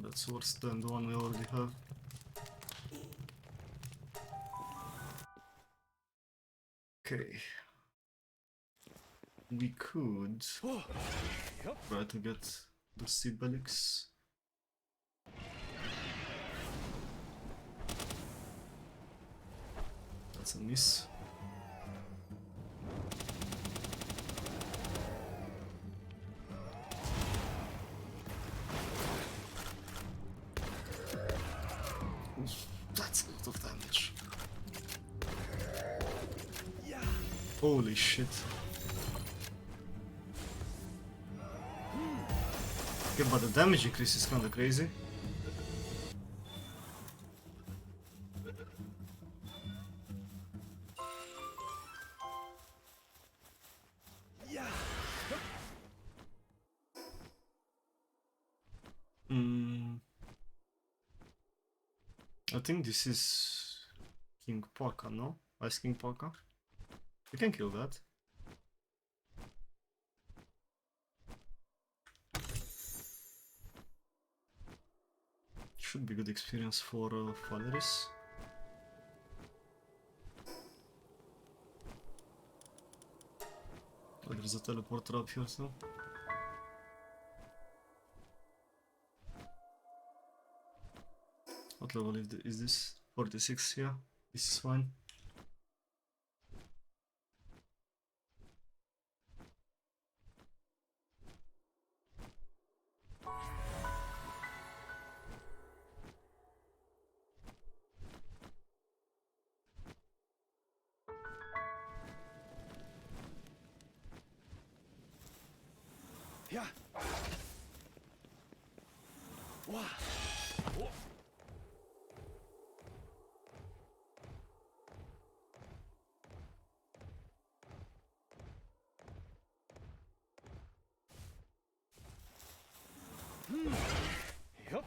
That's worse than the one we already have. Okay. We could try to get the Sibelix. That's a miss. That's a lot of damage. Holy shit. Okay, but the damage increase is kinda crazy. I think this is Kingpaca, no? Ice Kingpaca? We can kill that. Should be good experience for Valeris. Oh, there's a teleporter up here too. What level is this? 46, yeah. This is fine. Yeah. Wow. Yep.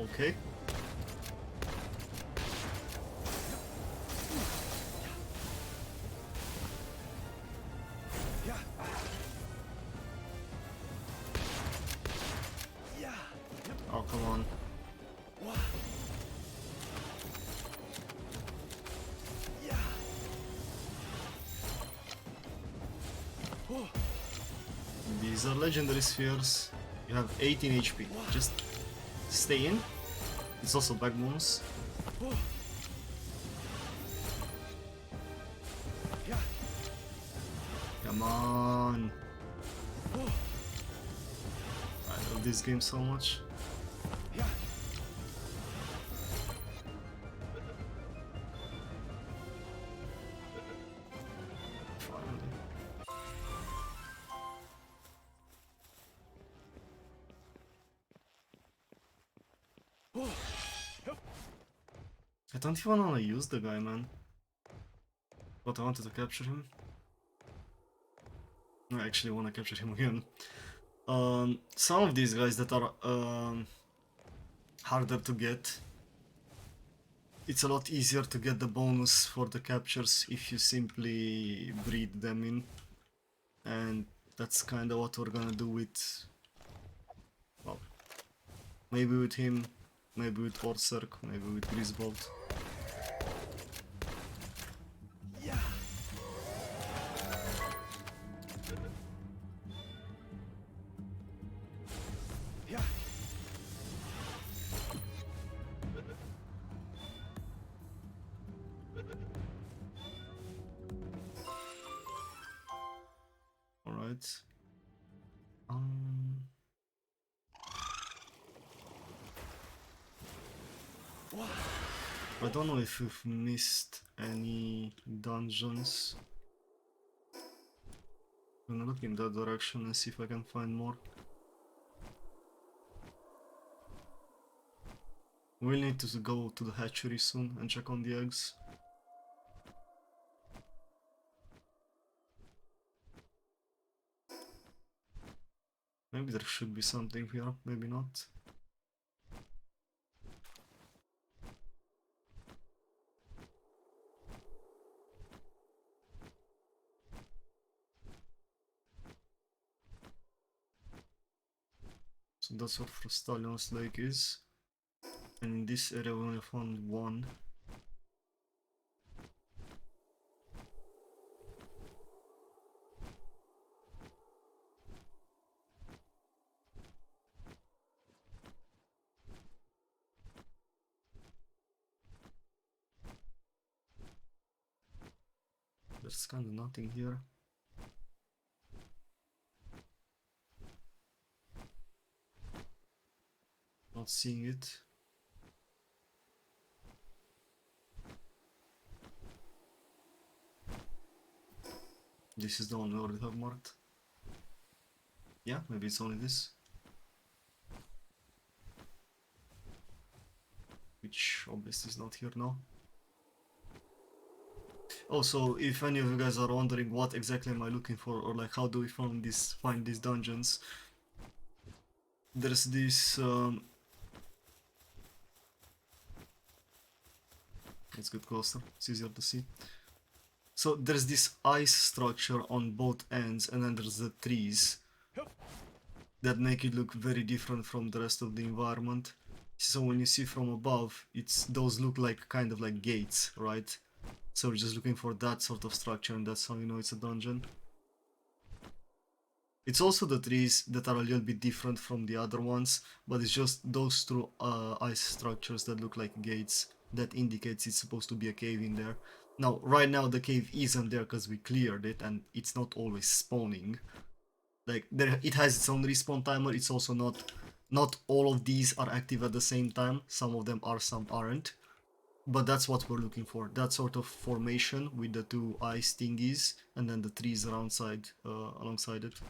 Okay. Oh, come on. These are legendary spheres. You have 18 HP. Just stay in. It's also backbones. Come on. I love this game so much. Finally. I don't even want to use the guy, man. But I wanted to capture him. I actually want to capture him again. Some of these guys that are harder to get, it's a lot easier to get the bonus for the captures if you simply breed them in. And that's kinda what we're gonna do with... well, maybe with him, maybe with Berserk, maybe with Grisbolt. right? Um, I don't know if we've missed any dungeons. I'm gonna look in that direction and see if I can find more. We'll need to go to the hatchery soon and check on the eggs. Maybe there should be something here, maybe not. So that's what Frostalion's Lake is. And in this area we only found one. There's kinda nothing here. Not seeing it. This is the one we already have marked. Yeah, maybe it's only this. Which obviously is not here now. Also, if any of you guys are wondering what exactly am I looking for, or like how do we find these dungeons, there's this let's get closer, it's easier to see. So there's this ice structure on both ends, and then there's the trees that make it look very different from the rest of the environment. So when you see from above, those look like kind of like gates, right? So we're just looking for that sort of structure, and that's how you know it's a dungeon. It's also the trees that are a little bit different from the other ones, but it's just those two ice structures that look like gates that indicates it's supposed to be a cave in there. Now, right now the cave isn't there because we cleared it, and it's not always spawning. Like, it has its own respawn timer. It's also not all of these are active at the same time. Some of them are, some aren't. But that's what we're looking for. That sort of formation with the two ice thingies and then the trees alongside it.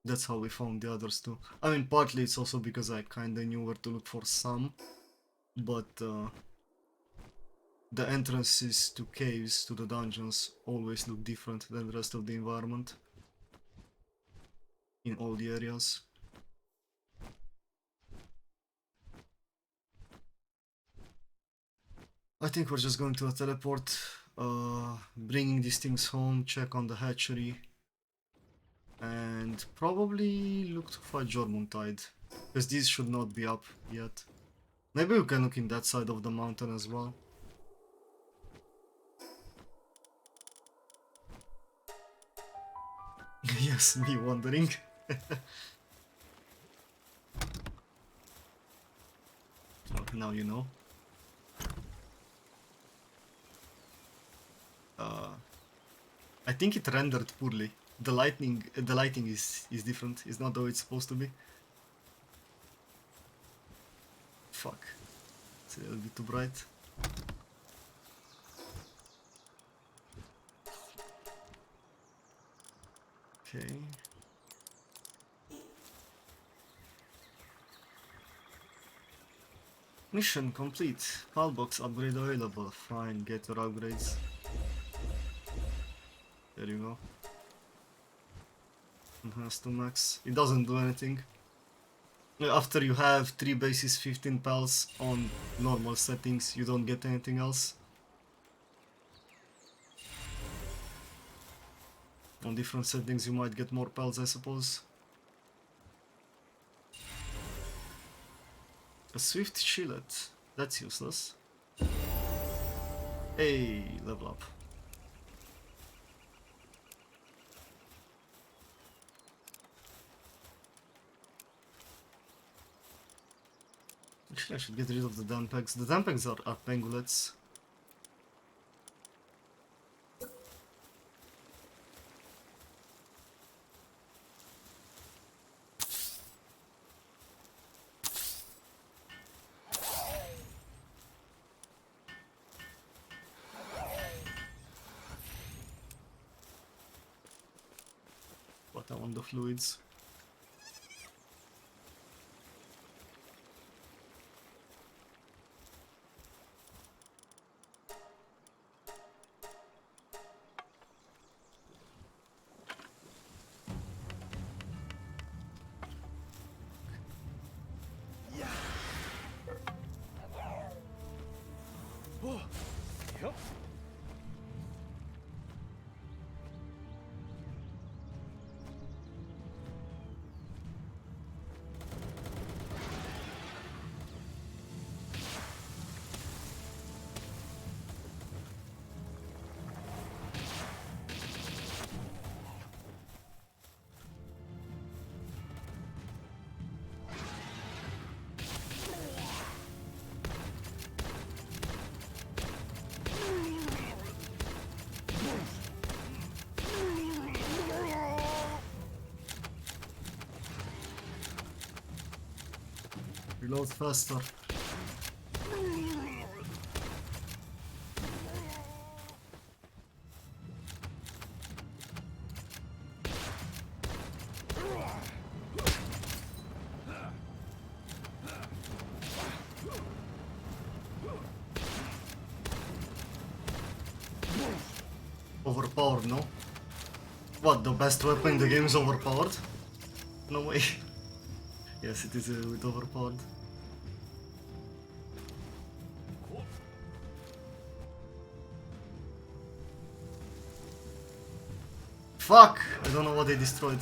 That's how we found the others too. I mean, partly it's also because I kinda knew where to look for some, but the entrances to caves, to the dungeons, always look different than the rest of the environment in all the areas. I think we're just going to a teleport, bringing these things home, check on the hatchery, and probably look to fight Jormuntide, because these should not be up yet. Maybe we can look in that side of the mountain as well. Yes, me wondering. Well, now you know. I think it rendered poorly. The lighting is different. It's not the way it's supposed to be. Fuck. It's a little bit too bright. Okay. Mission complete. Palbox upgrade available. Fine, get your upgrades. There you go. Enhance to max. It doesn't do anything. After you have 3 bases 15 pals on normal settings, you don't get anything else. On different settings you might get more pals, I suppose. A swift shillet. That's useless. Hey, level up. Actually, I should get rid of the dampegs. The dampegs are pangolets. But I want the fluids. Oh. Yup. Reload faster. Overpowered, no? What, the best weapon in the game is overpowered? No way. Yes, it is a bit overpowered. Fuck! I don't know what they destroyed.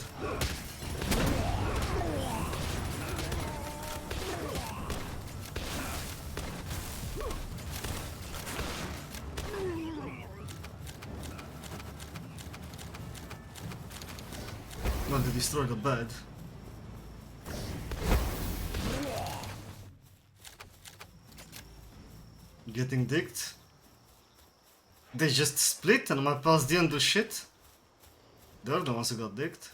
Well, they destroyed the bed. Getting dicked. They just split and my pals didn't do shit. They're the ones who got dicked.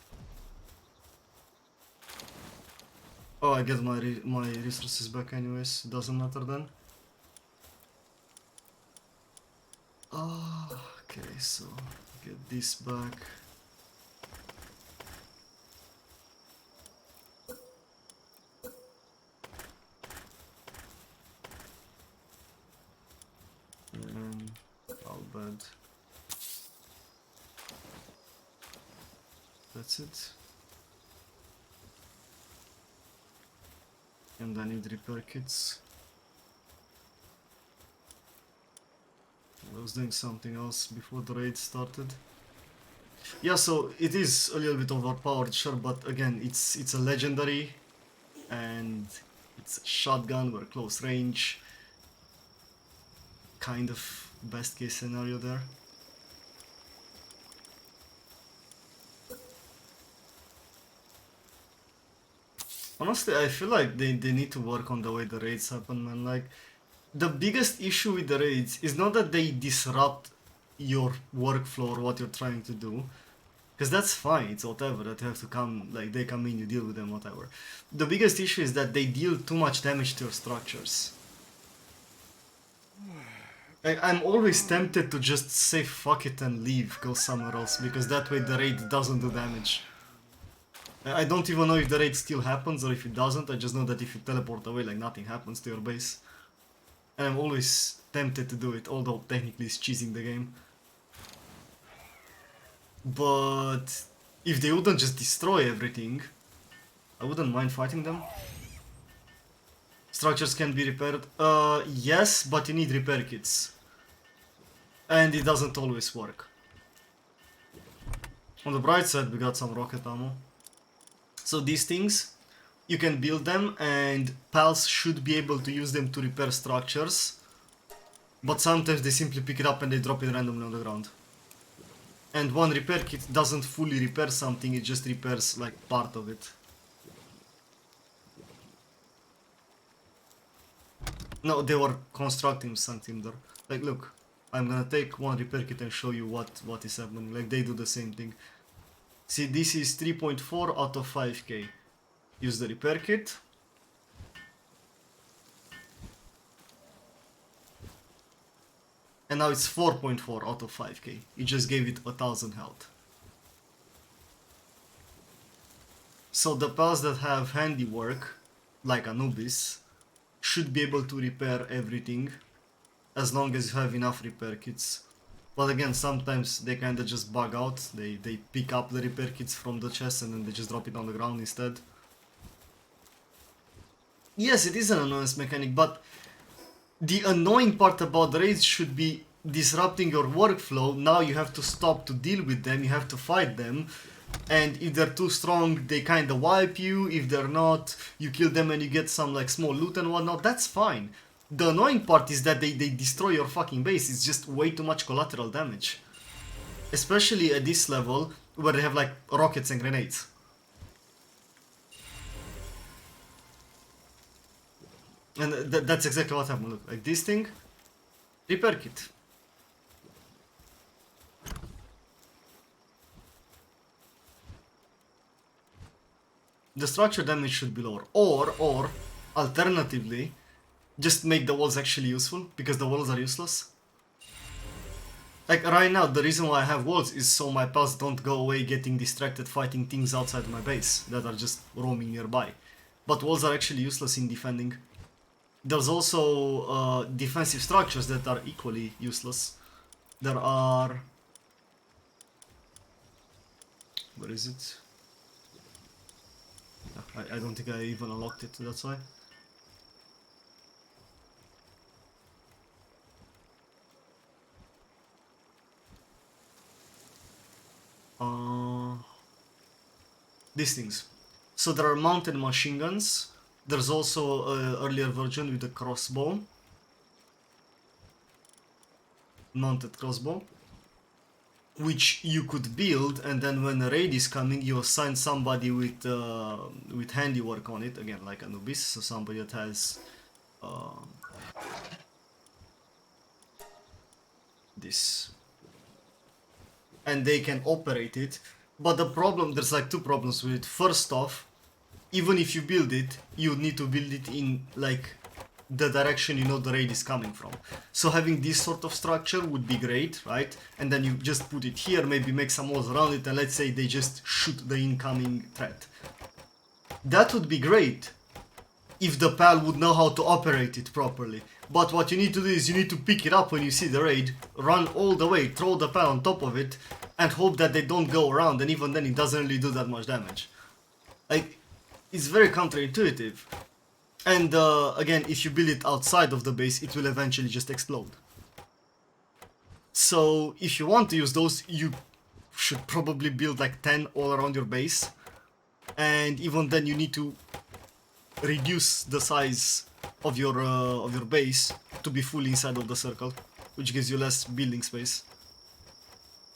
Oh, I get my resources back anyways. Doesn't matter then. Oh, okay, so get this back. All bad. That's it. And I need repair kits. I was doing something else before the raid started. Yeah, so it is a little bit overpowered, sure, but again, it's a legendary, and it's a shotgun, we're close range. Kind of best case scenario there. Honestly, I feel like they need to work on the way the raids happen, man. Like, the biggest issue with the raids is not that they disrupt your workflow or what you're trying to do, because that's fine, it's whatever, that you have to come, like, they come in, you deal with them, whatever. The biggest issue is that they deal too much damage to your structures. I'm always tempted to just say fuck it and leave, go somewhere else, because that way the raid doesn't do damage. I don't even know if the raid still happens or if it doesn't, I just know that if you teleport away, like, nothing happens to your base. And I'm always tempted to do it, although technically it's cheesing the game. But if they wouldn't just destroy everything, I wouldn't mind fighting them. Structures can be repaired. Yes, but you need repair kits. And it doesn't always work. On the bright side, we got some rocket ammo. So these things, you can build them and pals should be able to use them to repair structures. But sometimes they simply pick it up and they drop it randomly on the ground. And one repair kit doesn't fully repair something, it just repairs like part of it. No, they were constructing something there. Like, look, I'm gonna take one repair kit and show you what is happening. Like, they do the same thing. See, this is 3.4 out of 5k. Use the repair kit. And now it's 4.4 out of 5k. You just gave it 1000 health. So the pals that have handiwork, like Anubis, should be able to repair everything as long as you have enough repair kits. But again, sometimes they kinda just bug out. They pick up the repair kits from the chest and then they just drop it on the ground instead. Yes, it is an annoyance mechanic, but the annoying part about the raids should be disrupting your workflow. Now you have to stop to deal with them, you have to fight them. And if they're too strong, they kinda wipe you. If they're not, you kill them and you get some like small loot and whatnot. That's fine. The annoying part is that they destroy your fucking base. It's just way too much collateral damage. Especially at this level, where they have like rockets and grenades. And that's exactly what happened. Look, like this thing, repair kit. The structure damage should be lower. Or alternatively, just make the walls actually useful, because the walls are useless. Like right now, the reason why I have walls is so my pals don't go away getting distracted fighting things outside my base that are just roaming nearby. But walls are actually useless in defending. There's also defensive structures that are equally useless. There are... Where is it? I don't think I even unlocked it, that's why. These things. So there are mounted machine guns. There's also an earlier version with a crossbow. Mounted crossbow. Which you could build, and then when a raid is coming, you assign somebody with handiwork on it. Again, like Anubis, so somebody that has this. And they can operate it. But the problem, there's like two problems with it. First off, even if you build it, you need to build it in like the direction you know the raid is coming from. So having this sort of structure would be great, right? And then you just put it here, maybe make some walls around it, and let's say they just shoot the incoming threat. That would be great if the pal would know how to operate it properly. But what you need to do is you need to pick it up when you see the raid, run all the way, throw the pal on top of it, and hope that they don't go around, and even then it doesn't really do that much damage. Like, it's very counterintuitive. And again, if you build it outside of the base, it will eventually just explode. So if you want to use those, you should probably build like 10 all around your base. And even then you need to reduce the size of your base to be fully inside of the circle, which gives you less building space.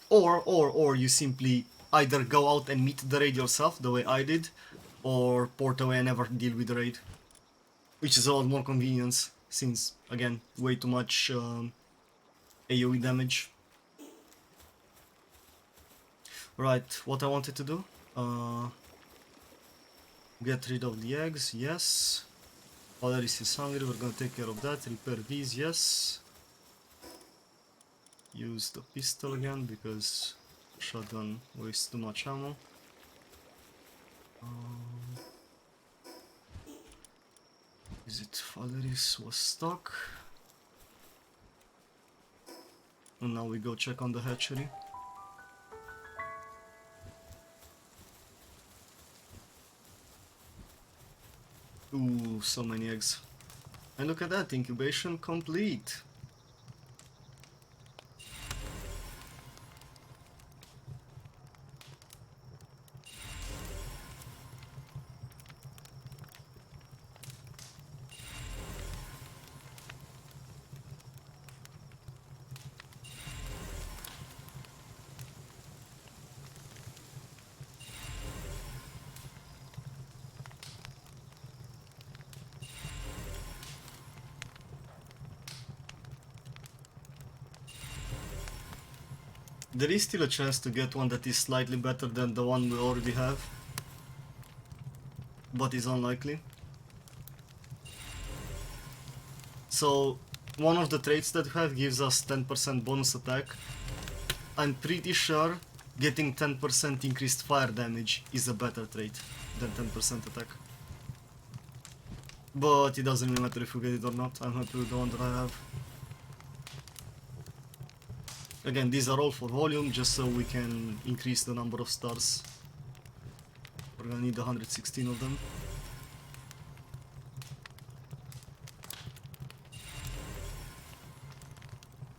Or you simply either go out and meet the raid yourself, the way I did, or port away and never deal with the raid. Which is a lot more convenience, since, again, way too much AoE damage. Right, what I wanted to do? Get rid of the eggs, yes. Valeris is hungry, we're gonna take care of that. Repair these, yes. Use the pistol again, because shotgun wastes too much ammo. Is it Valeris was stuck? And now we go check on the hatchery. Ooh, so many eggs. And look at that, incubation complete. There is still a chance to get one that is slightly better than the one we already have, but it's unlikely. So one of the traits that we have gives us 10% bonus attack. I'm pretty sure getting 10% increased fire damage is a better trait than 10% attack. But it doesn't really matter if we get it or not. I'm happy with the one that I have. Again, these are all for volume, just so we can increase the number of stars. We're gonna need 116 of them.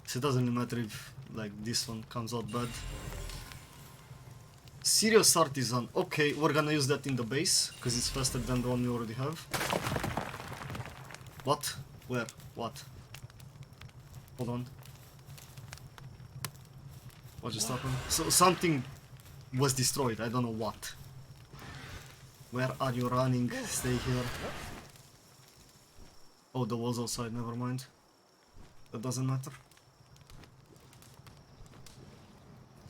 So it doesn't really matter if like this one comes out bad. Serious Artisan. Okay, we're gonna use that in the base, because it's faster than the one we already have. What? Where? What? Hold on. What just happened? So something was destroyed, I don't know what. Where are you running? Stay here. Oh, the wall's outside, never mind. That doesn't matter.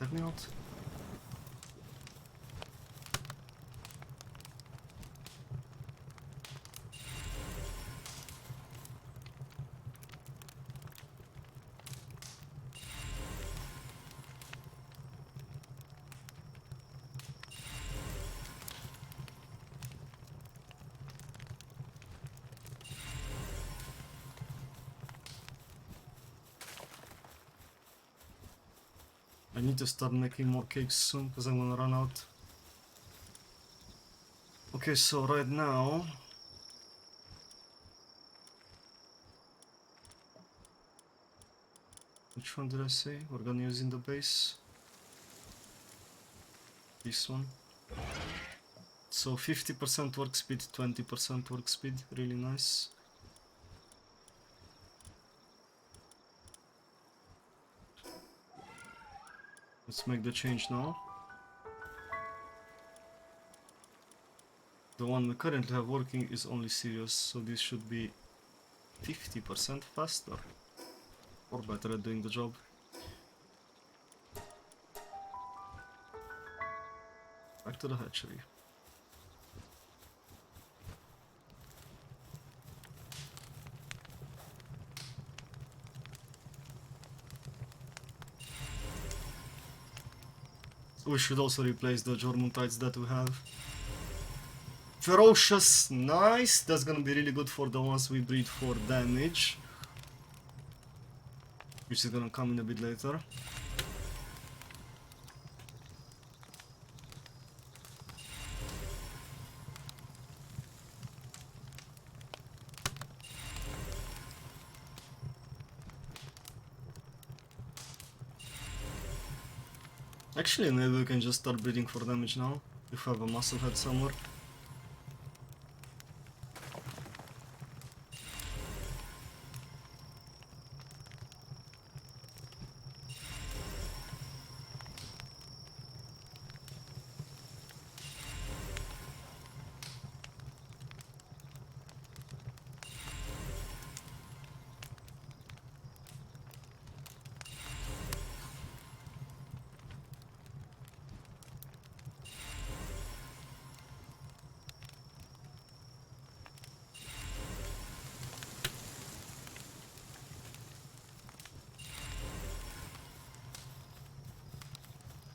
Let me out. I need to start making more cakes soon because I'm gonna run out. Okay, so right now which one did I say we're gonna use in the base? This one. So 50% work speed, 20% work speed, really nice. Let's make the change now. The one we currently have working is only serious, so this should be 50% faster. Or better at doing the job. Back to the hatchery. We should also replace the Jormuntides that we have. Ferocious, nice. That's gonna be really good for the ones we breed for damage, which is gonna come in a bit later. Actually, maybe we can just start breeding for damage now, if we have a muscle head somewhere.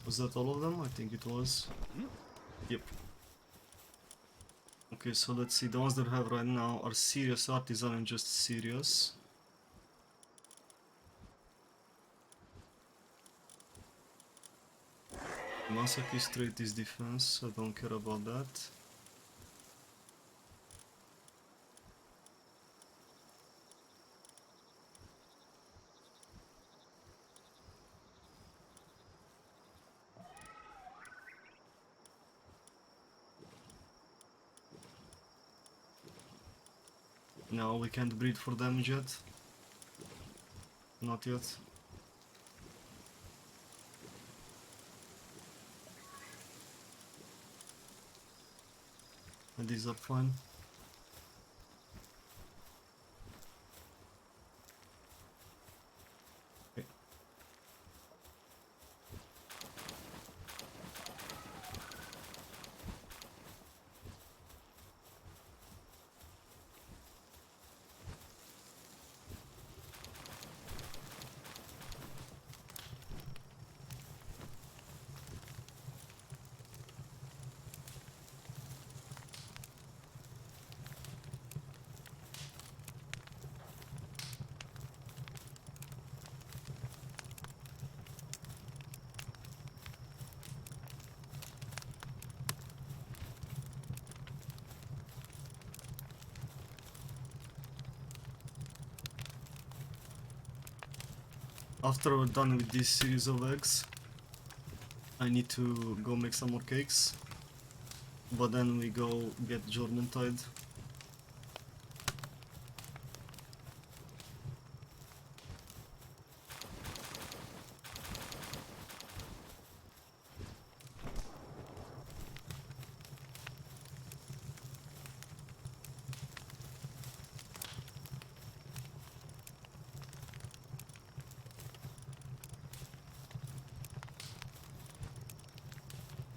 Was that all of them? I think it was. Yep. Okay, so let's see. The ones that we have right now are Serious Artisan and just Serious. Masaki trait is defense, I don't care about that. No, we can't breed for damage yet. Not yet. And these are fine. Okay. After we're done with this series of eggs, I need to go make some more cakes. But then we go get German tide.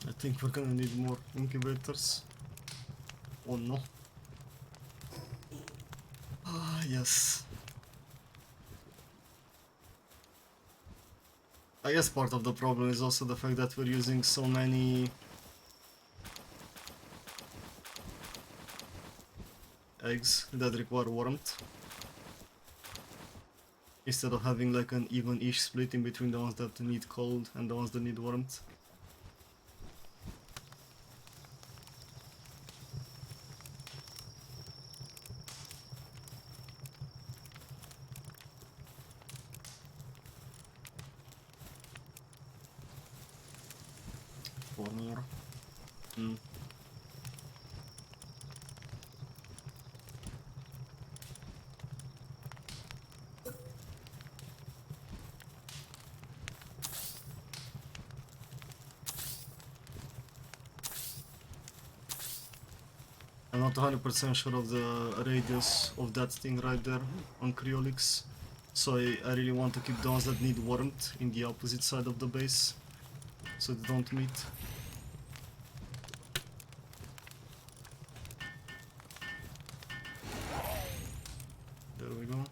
I think we're gonna need more incubators. Oh no. Ah, yes. I guess part of the problem is also the fact that we're using so many eggs that require warmth, instead of having like an even-ish split in between the ones that need cold and the ones that need warmth. Four more. I'm not 100% sure of the radius of that thing right there on Cryolix, so I really want to keep the ones that need warmth in the opposite side of the base, so they don't meet. There we go.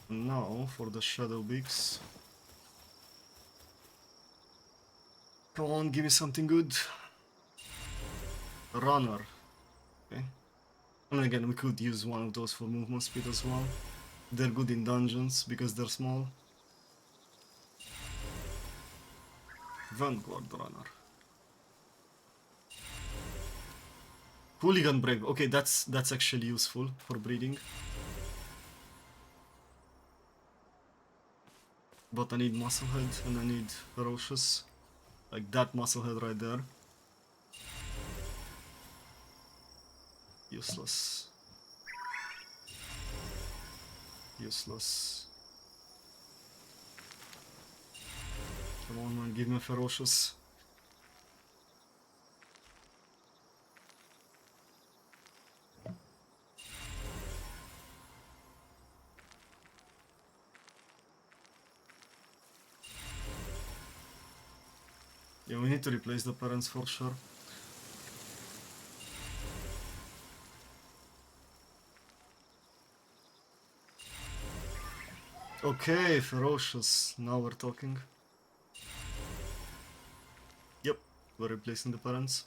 Now for the shadow beaks. Come on, give me something good. Runner. Okay. I mean, again, we could use one of those for movement speed as well. They're good in dungeons because they're small. Vanguard Runner. Hooligan Brave. Okay, that's actually useful for breeding. But I need Musclehead and I need Ferocious. Like that Musclehead right there. Useless. Useless. Come on, man, give me Ferocious. Yeah, we need to replace the parents for sure. Okay, Ferocious. Now we're talking. Yep, we're replacing the parents.